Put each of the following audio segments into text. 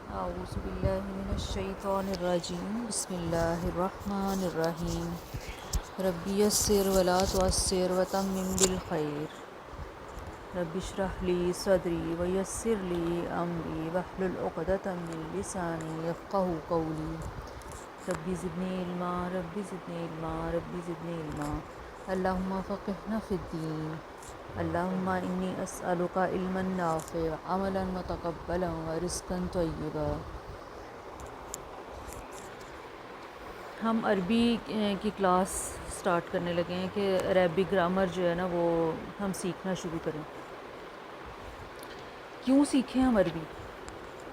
اعوذ باللہ من الشیطان الرجیم بسم اللہ الرحمن الرحیم ربی یسر ولا تعسر وتمم بالخیر رب اشرح لی صدری ویسر لی امری واحلل عقدۃ من لسانی یفقہوا قولی ربی زدنی علما ربی زدنی علما ربی زدنی علما اللہم فقہنا فی الدین اللہم انی اسألک علما نافعا عملا متقبلا ورزقا طیبا۔ ہم عربی کی کلاس سٹارٹ کرنے لگے ہیں کہ عربک گرامر جو ہے نا وہ ہم سیکھنا شروع کریں۔ کیوں سیکھیں ہم عربی؟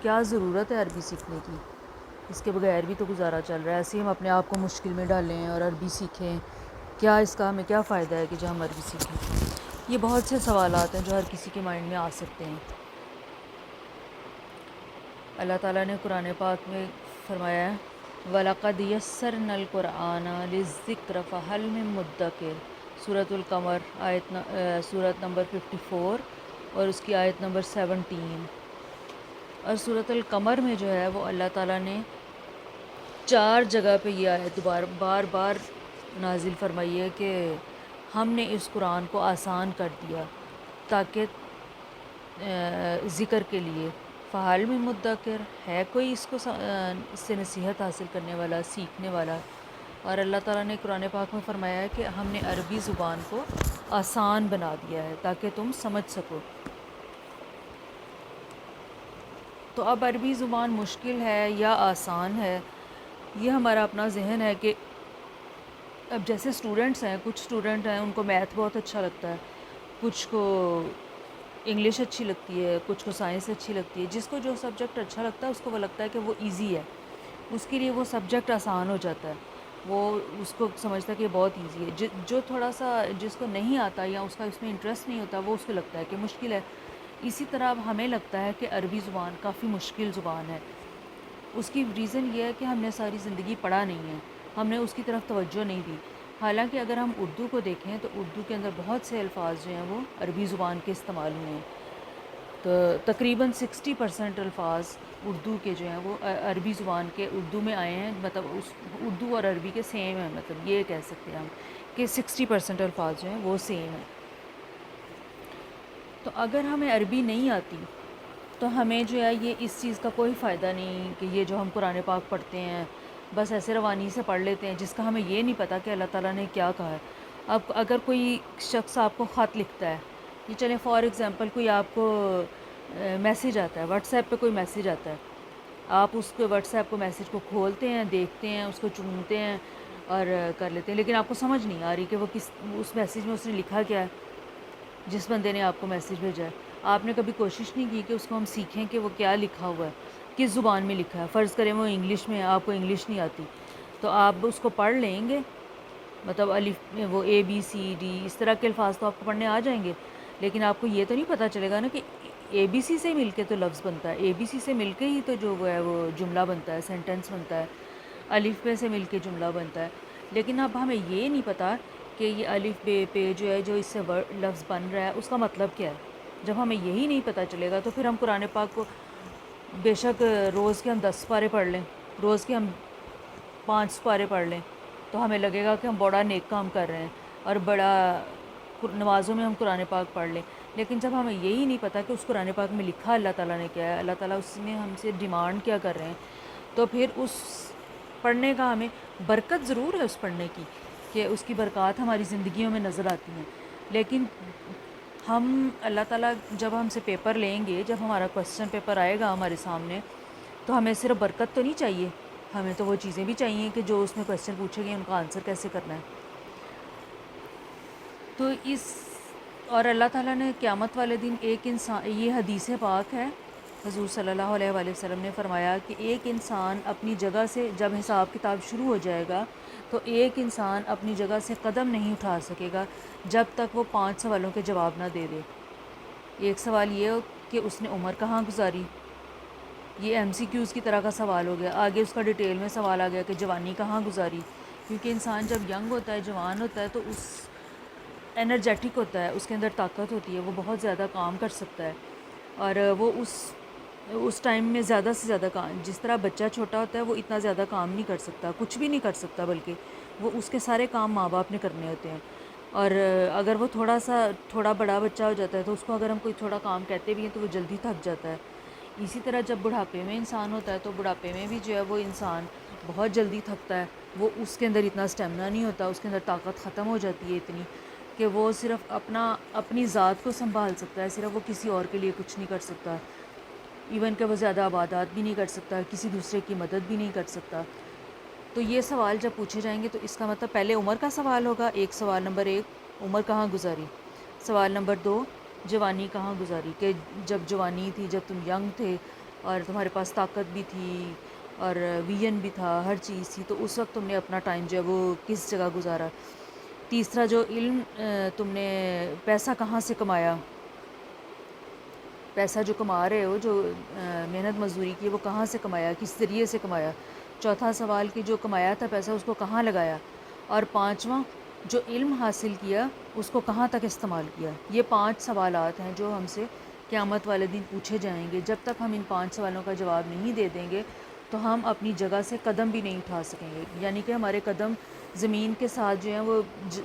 کیا ضرورت ہے عربی سیکھنے کی؟ اس کے بغیر بھی تو گزارا چل رہا ہے، ایسے ہی ہم اپنے آپ کو مشکل میں ڈالیں اور عربی سیکھیں، کیا اس کا ہمیں کیا فائدہ ہے کہ جو ہم عربی سیکھیں؟ یہ بہت سے سوالات ہیں جو ہر کسی کے مائنڈ میں آ سکتے ہیں۔ اللہ تعالیٰ نے قرآن پاک میں فرمایا ہے وَلَقَدْ يَسَّرْنَا الْقُرْآنَ لِلذِّكْرِ فَهَلْ مِن مُدَّكِرٍ، سورۃ القمر سورۃ نمبر 54 اور اس کی آیت نمبر 17۔ اور سورۃ القمر میں جو ہے وہ اللہ تعالیٰ نے 4 جگہ پہ یہ آیت بار بار نازل فرمائی ہے کہ ہم نے اس قرآن کو آسان کر دیا تاکہ ذکر کے لیے فعال میں مدکر ہے کوئی اس کو اس سے نصیحت حاصل کرنے والا، سیکھنے والا۔ اور اللہ تعالیٰ نے قرآن پاک میں فرمایا ہے کہ ہم نے عربی زبان کو آسان بنا دیا ہے تاکہ تم سمجھ سکو۔ تو اب عربی زبان مشکل ہے یا آسان ہے، یہ ہمارا اپنا ذہن ہے کہ اب جیسے اسٹوڈنٹس ہیں، کچھ اسٹوڈنٹ ہیں ان کو میتھ بہت اچھا لگتا ہے، کچھ کو انگلش اچھی لگتی ہے، کچھ کو سائنس اچھی لگتی ہے۔ جس کو جو سبجیکٹ اچھا لگتا ہے اس کو وہ لگتا ہے کہ وہ ایزی ہے، اس کے لیے وہ سبجیکٹ آسان ہو جاتا ہے، وہ اس کو سمجھتا ہے کہ یہ بہت ایزی ہے۔ جو تھوڑا سا جس کو نہیں آتا یا اس کا اس میں انٹرسٹ نہیں ہوتا وہ اس کو لگتا ہے کہ مشکل ہے۔ اسی طرح اب ہمیں لگتا ہے کہ عربی زبان کافی مشکل زبان ہے۔ اس کی ریزن یہ ہے کہ ہم نے ساری زندگی پڑھا نہیں ہے، ہم نے اس کی طرف توجہ نہیں دی۔ حالانکہ اگر ہم اردو کو دیکھیں تو اردو کے اندر بہت سے الفاظ جو ہیں وہ عربی زبان کے استعمال ہوئے ہیں، تو تقریباً 60% الفاظ اردو کے جو ہیں وہ عربی زبان کے اردو میں آئے ہیں، مطلب اس اردو اور عربی کے سیم ہیں، مطلب یہ کہہ سکتے ہیں ہم کہ 60% الفاظ جو ہیں وہ سیم ہیں۔ تو اگر ہمیں عربی نہیں آتی تو ہمیں جو ہے یہ اس چیز کا کوئی فائدہ نہیں کہ یہ جو ہم قرآن پاک پڑھتے ہیں بس ایسے روانی سے پڑھ لیتے ہیں، جس کا ہمیں یہ نہیں پتہ کہ اللہ تعالیٰ نے کیا کہا ہے۔ اب اگر کوئی شخص آپ کو خط لکھتا ہے، یہ چلیں فار ایگزامپل کوئی آپ کو میسیج آتا ہے، واٹس ایپ پہ کوئی میسیج آتا ہے، آپ اس کے واٹس ایپ کو میسیج کو کھولتے ہیں، دیکھتے ہیں، اس کو چنتے ہیں اور کر لیتے ہیں، لیکن آپ کو سمجھ نہیں آ رہی کہ وہ اس میسیج میں اس نے لکھا کیا ہے، جس بندے نے آپ کو میسیج بھیجا ہے۔ آپ نے کبھی کوشش نہیں کی کہ اس کو ہم سیکھیں کہ وہ کیا لکھا ہوا ہے، کس زبان میں لکھا ہے۔ فرض کریں وہ انگلش میں ہے، آپ کو انگلش نہیں آتی تو آپ اس کو پڑھ لیں گے، مطلب الف وہ اے بی سی ڈی اس طرح کے الفاظ تو آپ کو پڑھنے آ جائیں گے، لیکن آپ کو یہ تو نہیں پتہ چلے گا نا کہ اے بی سی سے مل کے تو لفظ بنتا ہے، اے بی سی سے مل کے ہی تو جو وہ ہے وہ جملہ بنتا ہے، سینٹنس بنتا ہے، الف بے سے مل کے جملہ بنتا ہے۔ لیکن اب ہمیں یہ نہیں پتہ کہ یہ الف بے پہ جو ہے جو اس سے لفظ بن رہا ہے اس کا مطلب کیا ہے۔ جب ہمیں یہی نہیں پتہ چلے گا تو پھر ہم قرآن پاک کو بے شک روز کے ہم 10 پارے پڑھ لیں، روز کے ہم 5 سپارے پڑھ لیں تو ہمیں لگے گا کہ ہم بڑا نیک کام کر رہے ہیں اور بڑا نمازوں میں ہم قرآن پاک پڑھ لیں، لیکن جب ہمیں یہی نہیں پتہ کہ اس قرآن پاک میں لکھا اللہ تعالیٰ نے کیا ہے، اللہ تعالیٰ اس میں ہم سے ڈیمانڈ کیا کر رہے ہیں، تو پھر اس پڑھنے کا ہمیں برکت ضرور ہے اس پڑھنے کی کہ اس کی برکات ہماری زندگیوں میں نظر آتی ہیں، لیکن ہم اللہ تعالیٰ جب ہم سے پیپر لیں گے، جب ہمارا کوسچن پیپر آئے گا ہمارے سامنے تو ہمیں صرف برکت تو نہیں چاہیے، ہمیں تو وہ چیزیں بھی چاہیے کہ جو اس میں کوسچن پوچھے گئے ان کا آنسر کیسے کرنا ہے۔ تو اور اللہ تعالیٰ نے قیامت والے دن ایک انسان، یہ حدیث پاک ہے، حضور صلی اللہ علیہ وآلہ وسلم نے فرمایا کہ ایک انسان اپنی جگہ سے جب حساب کتاب شروع ہو جائے گا تو ایک انسان اپنی جگہ سے قدم نہیں اٹھا سکے گا جب تک وہ 5 سوالوں کے جواب نہ دے دے۔ ایک سوال یہ ہو کہ اس نے عمر کہاں گزاری، یہ ایم سی کیوز کی طرح کا سوال ہو گیا، آگے اس کا ڈیٹیل میں سوال آ گیا کہ جوانی کہاں گزاری، کیونکہ انسان جب ینگ ہوتا ہے، جوان ہوتا ہے تو اس انرجیٹک ہوتا ہے، اس کے اندر طاقت ہوتی ہے، وہ بہت زیادہ کام کر سکتا ہے اور وہ اس اس ٹائم میں زیادہ سے زیادہ کام، جس طرح بچہ چھوٹا ہوتا ہے وہ اتنا زیادہ کام نہیں کر سکتا، کچھ بھی نہیں کر سکتا، بلکہ وہ اس کے سارے کام ماں باپ نے کرنے ہوتے ہیں. اور اگر وہ تھوڑا بڑا بچہ ہو جاتا ہے تو اس کو اگر ہم کوئی تھوڑا کام کہتے بھی ہیں تو وہ جلدی تھک جاتا ہے. اسی طرح جب بڑھاپے میں انسان ہوتا ہے تو بڑھاپے میں بھی جو ہے وہ انسان بہت جلدی تھکتا ہے. وہ اس کے اندر اتنا اسٹیمنا نہیں ہوتا، اس کے اندر طاقت ختم ہو جاتی ہے اتنی کہ وہ صرف اپنی ذات کو سنبھال سکتا ہے، صرف وہ کسی اور کے لیے کچھ نہیں کر سکتا. ایون کہ وہ زیادہ عبادات بھی نہیں کر سکتا، کسی دوسرے کی مدد بھی نہیں کر سکتا. تو یہ سوال جب پوچھے جائیں گے تو اس کا مطلب پہلے عمر کا سوال ہوگا. سوال نمبر 1 عمر کہاں گزاری. سوال نمبر 2 جوانی کہاں گزاری، کہ جب جوانی تھی، جب تم ینگ تھے اور تمہارے پاس طاقت بھی تھی اور ویژن بھی تھا، ہر چیز تھی، تو اس وقت تم نے اپنا ٹائم جو ہے وہ کس جگہ گزارا. تیسرا جو علم تم نے پیسہ کہاں سے کمایا، پیسہ جو کما رہے ہو، جو محنت مزدوری کی وہ کہاں سے کمایا، کس ذریعے سے کمایا. چوتھا سوال کہ جو کمایا تھا پیسہ اس کو کہاں لگایا. اور پانچواں جو علم حاصل کیا اس کو کہاں تک استعمال کیا. یہ 5 سوالات ہیں جو ہم سے قیامت والے دن پوچھے جائیں گے. جب تک ہم ان 5 سوالوں کا جواب نہیں دے دیں گے تو ہم اپنی جگہ سے قدم بھی نہیں اٹھا سکیں گے. یعنی کہ ہمارے قدم زمین کے ساتھ جو ہیں وہ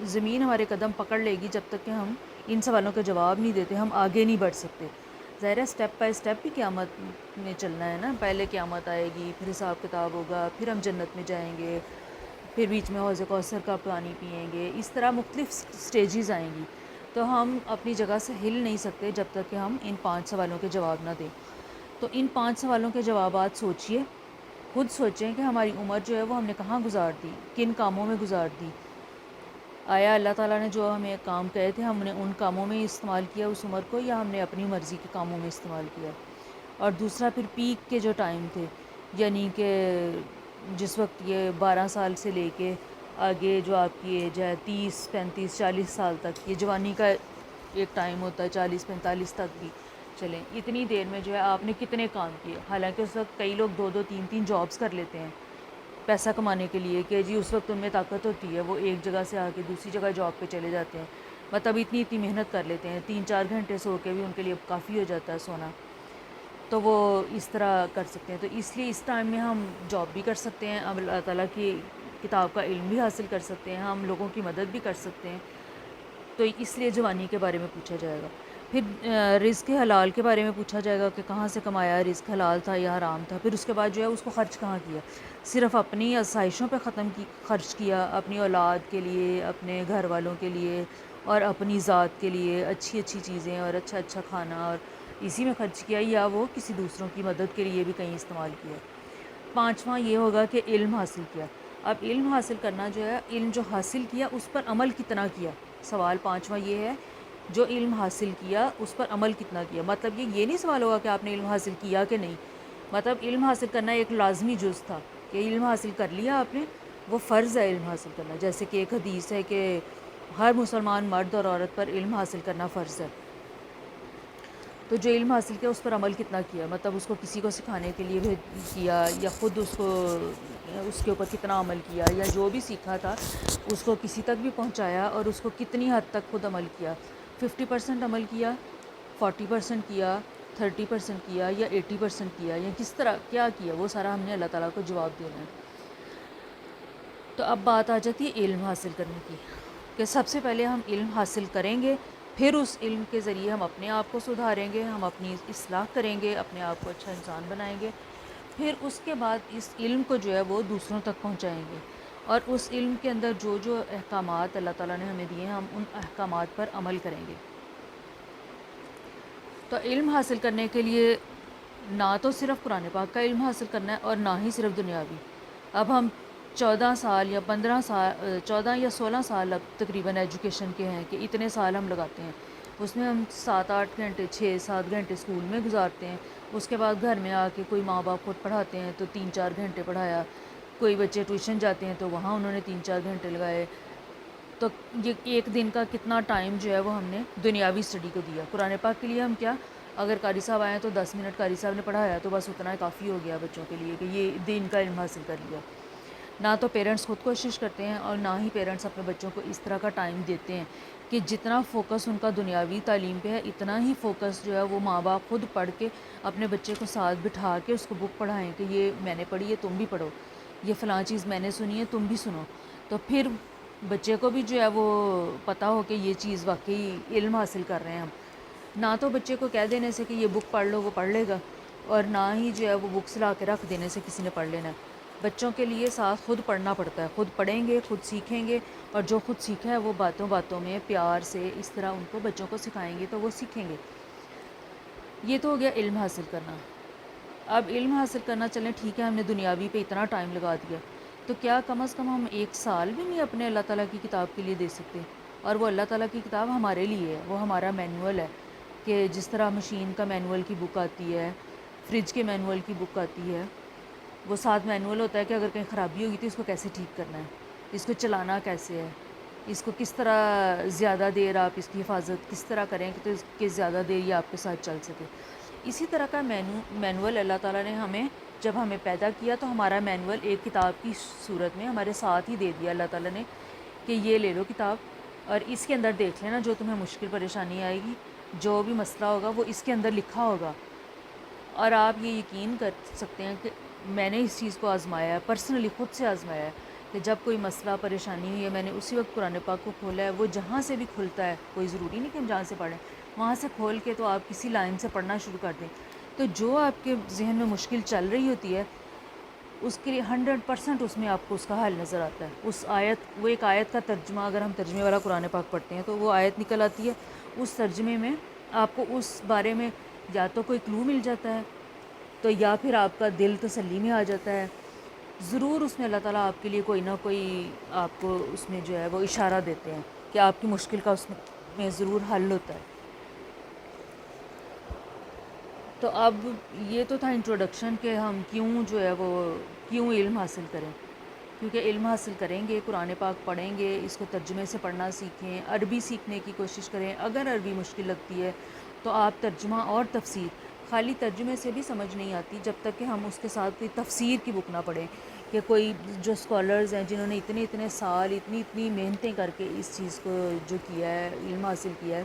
زمین ہمارے قدم پکڑ لے گی جب تک کہ ہم ان سوالوں کا جواب نہیں دیتے. ہم آگے نہیں بڑھ سکتے. ظاہر ہے اسٹیپ بائی اسٹیپ بھی قیامت میں چلنا ہے نا. پہلے قیامت آئے گی، پھر حساب کتاب ہوگا، پھر ہم جنت میں جائیں گے، پھر بیچ میں حوض کوثر کا پانی پئیں گے. اس طرح مختلف سٹیجز آئیں گی. تو ہم اپنی جگہ سے ہل نہیں سکتے جب تک کہ ہم ان 5 سوالوں کے جواب نہ دیں. تو ان 5 سوالوں کے جوابات سوچئے، خود سوچیں کہ ہماری عمر جو ہے وہ ہم نے کہاں گزار دی، کن کاموں میں گزار دی. آیا اللہ تعالیٰ نے جو ہمیں کام کہے تھے ہم نے ان کاموں میں استعمال کیا اس عمر کو، یا ہم نے اپنی مرضی کے کاموں میں استعمال کیا. اور دوسرا پھر پیک کے جو ٹائم تھے، یعنی کہ جس وقت یہ 12 سال سے لے کے آگے جو آپ کی ایج ہے 30 35 40 سال تک، یہ جوانی کا ایک ٹائم ہوتا ہے، 40 45 تک بھی چلیں. اتنی دیر میں جو ہے آپ نے کتنے کام کیے. حالانکہ اس وقت کئی لوگ 2 2 3 3 جابس کر لیتے ہیں پیسہ کمانے کے لیے، کہ جی اس وقت ان میں طاقت ہوتی ہے، وہ ایک جگہ سے آ کے دوسری جگہ جاب پہ چلے جاتے ہیں. مطلب اتنی محنت کر لیتے ہیں، 3 4 گھنٹے سو کے بھی ان کے لیے کافی ہو جاتا ہے سونا. تو وہ اس طرح کر سکتے ہیں. تو اس لیے اس ٹائم میں ہم جاب بھی کر سکتے ہیں، اب اللہ تعالیٰ کی کتاب کا علم بھی حاصل کر سکتے ہیں، ہم لوگوں کی مدد بھی کر سکتے ہیں. تو اس لیے جوانی کے بارے میں پوچھا جائے گا. پھر رزق حلال کے بارے میں پوچھا جائے گا کہ کہاں سے کمایا، رزق حلال تھا یا حرام تھا. پھر اس کے بعد جو ہے اس کو خرچ کہاں کیا. صرف اپنی آسائشوں پہ خرچ کیا، اپنی اولاد کے لیے، اپنے گھر والوں کے لیے اور اپنی ذات کے لیے اچھی اچھی چیزیں اور اچھا اچھا کھانا اور اسی میں خرچ کیا، یا وہ کسی دوسروں کی مدد کے لیے بھی کہیں استعمال کیا. پانچواں یہ ہوگا کہ علم حاصل کیا. اب علم حاصل کرنا جو ہے، علم جو حاصل کیا اس پر عمل کتنا کیا. سوال پانچواں یہ ہے جو علم حاصل کیا اس پر عمل کتنا کیا. مطلب یہ نہیں سوال ہوگا کہ آپ نے علم حاصل کیا کہ نہیں. مطلب علم حاصل کرنا ایک لازمی جز تھا کہ علم حاصل کر لیا آپ نے، وہ فرض ہے علم حاصل کرنا. جیسے کہ ایک حدیث ہے کہ ہر مسلمان مرد اور عورت پر علم حاصل کرنا فرض ہے. تو جو علم حاصل کیا اس پر عمل کتنا کیا، مطلب اس کو کسی کو سکھانے کے لیے کیا، یا خود اس کے اوپر کتنا عمل کیا، یا جو بھی سیکھا تھا اس کو کسی تک بھی پہنچایا اور اس کو کتنی حد تک خود عمل کیا. 50% عمل کیا، 40% کیا، 30% کیا، یا 80% کیا، یا کس طرح کیا کیا، وہ سارا ہم نے اللہ تعالیٰ کو جواب دینا ہے. تو اب بات آ جاتی ہے علم حاصل کرنے کی، کہ سب سے پہلے ہم علم حاصل کریں گے، پھر اس علم کے ذریعے ہم اپنے آپ کو سدھاریں گے، ہم اپنی اصلاح کریں گے، اپنے آپ کو اچھا انسان بنائیں گے. پھر اس کے بعد اس علم کو جو ہے وہ دوسروں تک پہنچائیں گے، اور اس علم کے اندر جو جو احکامات اللہ تعالیٰ نے ہمیں دیے ہیں ہم ان احکامات پر عمل کریں گے. تو علم حاصل کرنے کے لیے نہ تو صرف قرآن پاک کا علم حاصل کرنا ہے اور نہ ہی صرف دنیاوی. اب ہم 14 سال یا 15 سال 14 یا 16 سال اب تقریباً ایجوکیشن کے ہیں کہ اتنے سال ہم لگاتے ہیں. اس میں ہم 7 8 گھنٹے 6 7 گھنٹے اسکول میں گزارتے ہیں. اس کے بعد گھر میں آ کے کوئی ماں باپ خود پڑھاتے ہیں تو 3 4 گھنٹے پڑھایا. کوئی بچے ٹیوشن جاتے ہیں تو وہاں انہوں نے 3 4 گھنٹے لگائے. تو یہ ایک دن کا کتنا ٹائم جو ہے وہ ہم نے دنیاوی اسٹڈی کو دیا. قرآن پاک کے لیے ہم کیا، اگر قاری صاحب آئے تو 10 منٹ قاری صاحب نے پڑھایا تو بس اتنا کافی ہو گیا بچوں کے لیے کہ یہ دین کا علم حاصل کر لیا. نہ تو پیرنٹس خود کوشش کرتے ہیں اور نہ ہی پیرنٹس اپنے بچوں کو اس طرح کا ٹائم دیتے ہیں کہ جتنا فوکس ان کا دنیاوی تعلیم پہ ہے اتنا ہی فوکس جو ہے وہ ماں باپ خود پڑھ کے اپنے بچے کو ساتھ بٹھا کے اس کو بک پڑھائیں کہ یہ میں نے پڑھی ہے تم بھی پڑھو، یہ فلاں چیز میں نے سنی ہے تم بھی سنو. تو پھر بچے کو بھی جو ہے وہ پتہ ہو کہ یہ چیز واقعی علم حاصل کر رہے ہیں ہم. نہ تو بچے کو کہہ دینے سے کہ یہ بک پڑھ لو وہ پڑھ لے گا، اور نہ ہی جو ہے وہ بکس لا کے رکھ دینے سے کسی نے پڑھ لینا ہے. بچوں کے لیے ساتھ خود پڑھنا پڑتا ہے، خود پڑھیں گے خود سیکھیں گے، اور جو خود سیکھا ہے وہ باتوں باتوں میں پیار سے اس طرح ان کو بچوں کو سکھائیں گے تو وہ سیکھیں گے. یہ تو ہو گیا علم حاصل کرنا. اب علم حاصل کرنا چلیں ٹھیک ہے، ہم نے دنیاوی پہ اتنا ٹائم لگا دیا، تو کیا کم از کم ہم 1 سال بھی نہیں اپنے اللہ تعالیٰ کی کتاب کے لیے دے سکتے؟ اور وہ اللہ تعالیٰ کی کتاب ہمارے لیے ہے، وہ ہمارا مینول ہے. کہ جس طرح مشین کا مینول کی بک آتی ہے، فریج کے مینول کی بک آتی ہے، وہ ساتھ مینول ہوتا ہے کہ اگر کہیں خرابی ہوگی تو اس کو کیسے ٹھیک کرنا ہے، اس کو چلانا کیسے ہے، اس کو کس طرح زیادہ دیر آپ اس کی حفاظت کس طرح کریں کہ تو اس کے زیادہ دیر یہ آپ کے ساتھ چل سکے. اسی طرح کا مینول اللہ تعالیٰ نے ہمیں جب ہمیں پیدا کیا تو ہمارا مینول ایک کتاب کی صورت میں ہمارے ساتھ ہی دے دیا اللہ تعالیٰ نے کہ یہ لے لو کتاب اور اس کے اندر دیکھ لینا جو تمہیں مشکل پریشانی آئے گی، جو بھی مسئلہ ہوگا وہ اس کے اندر لکھا ہوگا. اور آپ یہ یقین کر سکتے ہیں کہ میں نے اس چیز کو آزمایا ہے، پرسنلی خود سے آزمایا ہے کہ جب کوئی مسئلہ پریشانی ہوئی ہے میں نے اسی وقت قرآن پاک کو کھولا ہے. وہ جہاں سے بھی کھلتا ہے، کوئی ضروری نہیں کہ ہم جہاں سے پڑھیں، وہاں سے کھول کے تو آپ کسی لائن سے پڑھنا شروع کر دیں تو جو آپ کے ذہن میں مشکل چل رہی ہوتی ہے اس کے لیے 100% اس میں آپ کو اس کا حل نظر آتا ہے. اس آیت، وہ ایک آیت کا ترجمہ اگر ہم ترجمے والا قرآن پاک پڑھتے ہیں تو وہ آیت نکل آتی ہے، اس ترجمے میں آپ کو اس بارے میں یا تو کوئی کلو مل جاتا ہے تو یا پھر آپ کا دل تسلی میں آ جاتا ہے. ضرور اس میں اللہ تعالیٰ آپ کے لیے کوئی نہ کوئی آپ کو اس میں جو ہے وہ اشارہ دیتے ہیں کہ آپ کی مشکل کا اس میں ضرور حل ہوتا ہے. تو اب یہ تو تھا انٹروڈکشن کہ ہم کیوں جو ہے وہ کیوں علم حاصل کریں. کیونکہ علم حاصل کریں گے، قرآن پاک پڑھیں گے، اس کو ترجمے سے پڑھنا سیکھیں، عربی سیکھنے کی کوشش کریں. اگر عربی مشکل لگتی ہے تو آپ ترجمہ اور تفسیر، خالی ترجمے سے بھی سمجھ نہیں آتی جب تک کہ ہم اس کے ساتھ کوئی تفسیر کی بک نہ پڑھیں. کہ کوئی جو اسکالرز ہیں جنہوں نے اتنے سال اتنی محنتیں کر کے اس چیز کو جو کیا ہے، علم حاصل کیا ہے،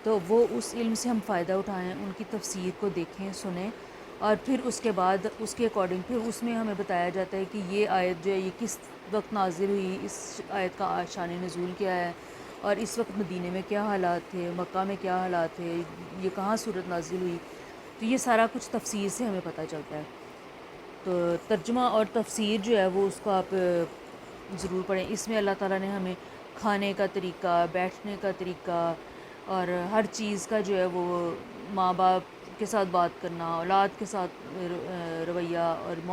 تو وہ اس علم سے ہم فائدہ اٹھائیں، ان کی تفسیر کو دیکھیں سنیں، اور پھر اس کے بعد اس کے اکارڈنگ پھر اس میں ہمیں بتایا جاتا ہے کہ یہ آیت جو ہے یہ کس وقت نازل ہوئی، اس آیت کا شان نزول کیا ہے، اور اس وقت مدینے میں کیا حالات تھے، مکہ میں کیا حالات تھے، یہ کہاں صورت نازل ہوئی. تو یہ سارا کچھ تفسیر سے ہمیں پتہ چلتا ہے. تو ترجمہ اور تفسیر جو ہے وہ اس کو آپ ضرور پڑھیں. اس میں اللہ تعالیٰ نے ہمیں کھانے کا طریقہ، بیٹھنے کا طریقہ اور ہر چیز کا جو ہے وہ ماں باپ کے ساتھ بات کرنا، اولاد کے ساتھ رویہ اور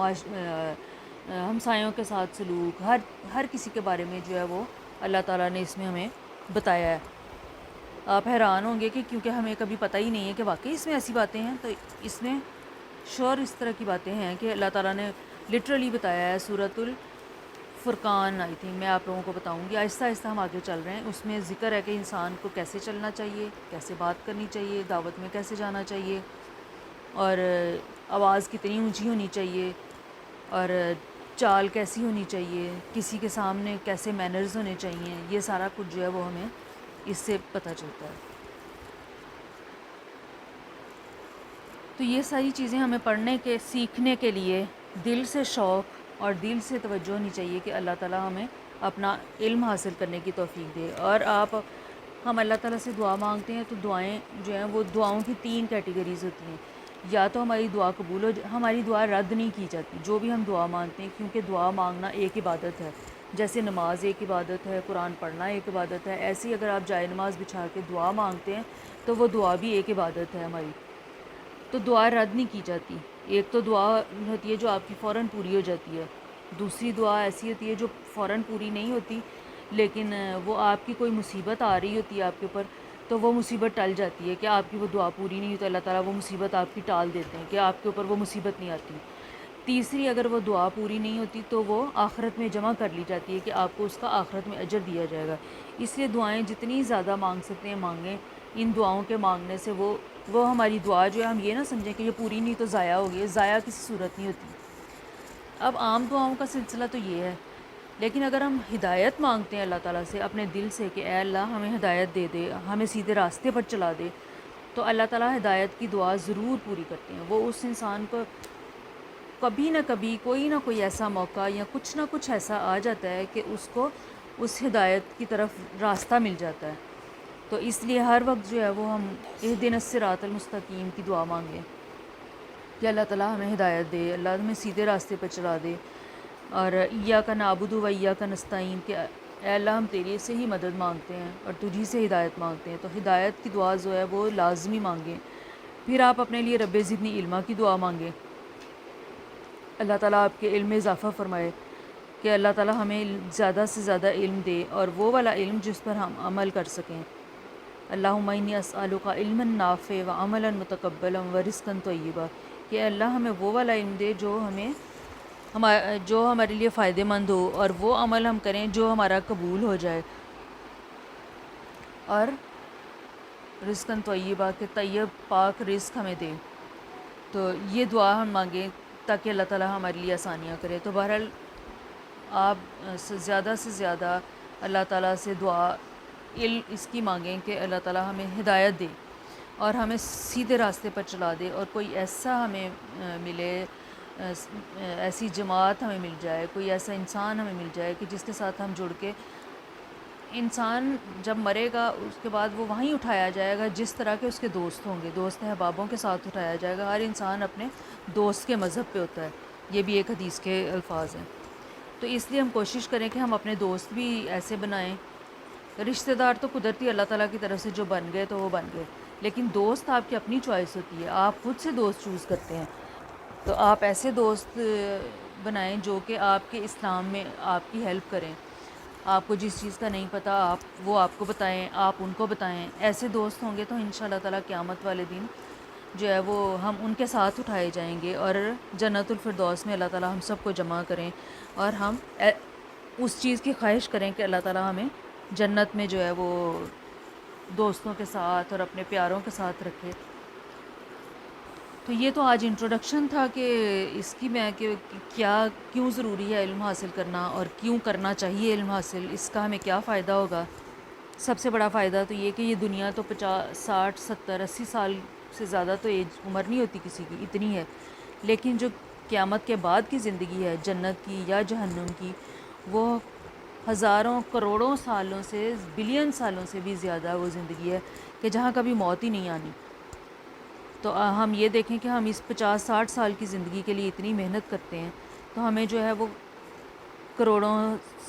ہمسایوں کے ساتھ سلوک، ہر کسی کے بارے میں جو ہے وہ اللہ تعالیٰ نے اس میں ہمیں بتایا ہے. آپ حیران ہوں گے کہ کیونکہ ہمیں کبھی پتہ ہی نہیں ہے کہ واقعی اس میں ایسی باتیں ہیں. تو اس میں شور اس طرح کی باتیں ہیں کہ اللہ تعالیٰ نے لٹرلی بتایا ہے. سورۃ الفرقان آئی تھنک، میں آپ لوگوں کو بتاؤں گی، آہستہ آہستہ ہم آگے چل رہے ہیں. اس میں ذکر ہے کہ انسان کو کیسے چلنا چاہیے، کیسے بات کرنی چاہیے، دعوت میں کیسے جانا چاہیے، اور آواز کتنی اونچی ہونی چاہیے، اور چال کیسی ہونی چاہیے، کسی کے سامنے کیسے مینرز ہونے چاہیے. یہ سارا کچھ جو ہے وہ ہمیں اس سے پتہ چلتا ہے. تو یہ ساری چیزیں ہمیں پڑھنے کے سیکھنے کے لیے دل سے شوق اور دل سے توجہ ہونی چاہیے کہ اللہ تعالیٰ ہمیں اپنا علم حاصل کرنے کی توفیق دے. اور ہم اللہ تعالیٰ سے دعا مانگتے ہیں تو دعائیں جو ہیں وہ دعاؤں کی 3 کیٹیگریز ہوتی ہیں. یا تو ہماری دعا قبول ہماری دعا رد نہیں کی جاتی جو بھی ہم دعا مانگتے ہیں، کیونکہ دعا مانگنا ایک عبادت ہے. جیسے نماز ایک عبادت ہے، قرآن پڑھنا ایک عبادت ہے، ایسے ہی اگر آپ جائے نماز بچھا کے دعا مانگتے ہیں تو وہ دعا بھی ایک عبادت ہے ہماری. تو دعا رد نہیں کی جاتی. ایک تو دعا ہوتی ہے جو آپ کی فوراً پوری ہو جاتی ہے، دوسری دعا ایسی ہوتی ہے جو فوراً پوری نہیں ہوتی لیکن وہ آپ کی کوئی مصیبت آ رہی ہوتی ہے آپ کے اوپر تو وہ مصیبت ٹل جاتی ہے کہ آپ کی وہ دعا پوری نہیں ہوئی تو اللہ تعالیٰ وہ مصیبت آپ کی ٹال دیتے ہیں کہ آپ کے اوپر وہ مصیبت نہیں آتی. تیسری اگر وہ دعا پوری نہیں ہوتی تو وہ آخرت میں جمع کر لی جاتی ہے کہ آپ کو اس کا آخرت میں اجر دیا جائے گا. اس لیے دعائیں جتنی زیادہ مانگ سکتے ہیں مانگیں. ان دعاؤں کے مانگنے سے وہ ہماری دعا جو ہے ہم یہ نہ سمجھیں کہ یہ پوری نہیں تو ضائع ہو گئی. ضائع کسی صورت نہیں ہوتی. اب عام دعاؤں کا سلسلہ تو یہ ہے لیکن اگر ہم ہدایت مانگتے ہیں اللہ تعالیٰ سے اپنے دل سے کہ اے اللہ ہمیں ہدایت دے دے، ہمیں سیدھے راستے پر چلا دے، تو اللہ تعالیٰ ہدایت کی دعا ضرور پوری کرتے ہیں۔ وہ اس انسان کو کبھی نہ کبھی کوئی نہ کوئی ایسا موقع یا کچھ نہ کچھ ایسا آ جاتا ہے کہ اس کو اس ہدایت کی طرف راستہ مل جاتا ہے۔ تو اس لیے ہر وقت جو ہے وہ ہم اہدنا الصراط المستقیم کی دعا مانگیں کہ اللہ تعالیٰ ہمیں ہدایت دے، اللہ ہمیں سیدھے راستے پہ چلا دے۔ اور ایاک نعبد و ایاک نستعین کہ اے اللہ ہم تیرے سے ہی مدد مانگتے ہیں اور تجھی سے ہدایت مانگتے ہیں، تو ہدایت کی دعا جو ہے وہ لازمی مانگیں۔ پھر آپ اپنے لیے رب زدنی علما کی دعا مانگیں، اللہ تعالیٰ آپ کے علم میں اضافہ فرمائے، کہ اللہ تعالیٰ ہمیں زیادہ سے زیادہ علم دے، اور وہ والا علم جس پر ہم عمل کر سکیں۔ اللہم انی اسألک علما نافع و عملا متقبلا و رزقا طیبا، کہ اللہ ہمیں وہ والا علم دے جو ہمارے لیے فائدہ مند ہو، اور وہ عمل ہم کریں جو ہمارا قبول ہو جائے، اور رزقا طیبا کہ طیب پاک رزق ہمیں دے۔ تو یہ دعا ہم مانگیں تاکہ اللہ تعالیٰ ہمارے لیے آسانیاں کرے۔ تو بہرحال آپ زیادہ سے زیادہ اللہ تعالیٰ سے دعا علم اس کی مانگیں کہ اللہ تعالیٰ ہمیں ہدایت دے اور ہمیں سیدھے راستے پر چلا دے، اور کوئی ایسا ہمیں ملے، ایسی جماعت ہمیں مل جائے، کوئی ایسا انسان ہمیں مل جائے کہ جس کے ساتھ ہم جڑ کے، انسان جب مرے گا اس کے بعد وہ وہیں اٹھایا جائے گا جس طرح کے اس کے دوست ہوں گے، دوست احبابوں کے ساتھ اٹھایا جائے گا۔ ہر انسان اپنے دوست کے مذہب پہ ہوتا ہے، یہ بھی ایک حدیث کے الفاظ ہیں۔ تو اس لیے ہم کوشش کریں کہ ہم اپنے دوست بھی ایسے بنائیں۔ رشتہ دار تو قدرتی اللہ تعالیٰ کی طرف سے جو بن گئے تو وہ بن گئے، لیکن دوست آپ کی اپنی چوائس ہوتی ہے، آپ خود سے دوست چوز کرتے ہیں۔ تو آپ ایسے دوست بنائیں جو کہ آپ کے اسلام میں آپ کی ہیلپ کریں، آپ کو جس چیز کا نہیں پتہ وہ آپ کو بتائیں، آپ ان کو بتائیں۔ ایسے دوست ہوں گے تو انشاءاللہ تعالیٰ قیامت والے دن جو ہے وہ ہم ان کے ساتھ اٹھائے جائیں گے، اور جنت الفردوس میں اللہ تعالیٰ ہم سب کو جمع کریں، اور ہم اس چیز کی خواہش کریں کہ اللہ تعالیٰ ہمیں جنت میں جو ہے وہ دوستوں کے ساتھ اور اپنے پیاروں کے ساتھ رکھے۔ تو یہ تو آج انٹروڈکشن تھا کہ اس کی میں کہ کیوں ضروری ہے علم حاصل کرنا، اور کیوں کرنا چاہیے علم حاصل، اس کا ہمیں کیا فائدہ ہوگا۔ سب سے بڑا فائدہ تو یہ کہ یہ دنیا تو 50 60 70 80 سال سے زیادہ تو ایج عمر نہیں ہوتی کسی کی، اتنی ہے، لیکن جو قیامت کے بعد کی زندگی ہے جنت کی یا جہنم کی، وہ ہزاروں کروڑوں سالوں سے، بلین سالوں سے بھی زیادہ وہ زندگی ہے کہ جہاں کبھی موت ہی نہیں آنی۔ تو ہم یہ دیکھیں کہ ہم اس 50 60 سال کی زندگی کے لیے اتنی محنت کرتے ہیں، تو ہمیں جو ہے وہ کروڑوں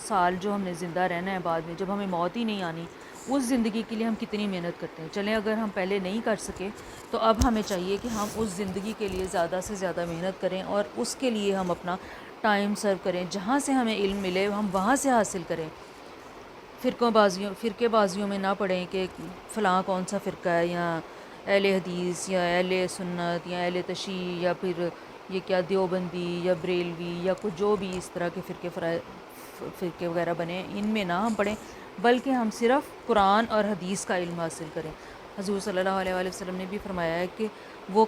سال جو ہم نے زندہ رہنا ہے بعد میں، جب ہمیں موت ہی نہیں آنی، اس زندگی کے لیے ہم کتنی محنت کرتے ہیں۔ چلیں اگر ہم پہلے نہیں کر سکے تو اب ہمیں چاہیے کہ ہم اس زندگی کے لیے زیادہ سے زیادہ محنت کریں، اور اس کے لیے ہم اپنا ٹائم سرو کریں، جہاں سے ہمیں علم ملے ہم وہاں سے حاصل کریں۔ فرقے بازیوں میں نہ پڑیں کہ فلاں کون سا فرقہ ہے، یا اہل حدیث یا اہل سنت یا اہل تشیع، یا پھر یہ کیا دیوبندی یا بریلوی یا کچھ جو بھی اس طرح کے فرقے وغیرہ بنے، ان میں نہ ہم پڑھیں، بلکہ ہم صرف قرآن اور حدیث کا علم حاصل کریں۔ حضور صلی اللہ علیہ وآلہ وسلم نے بھی فرمایا ہے کہ وہ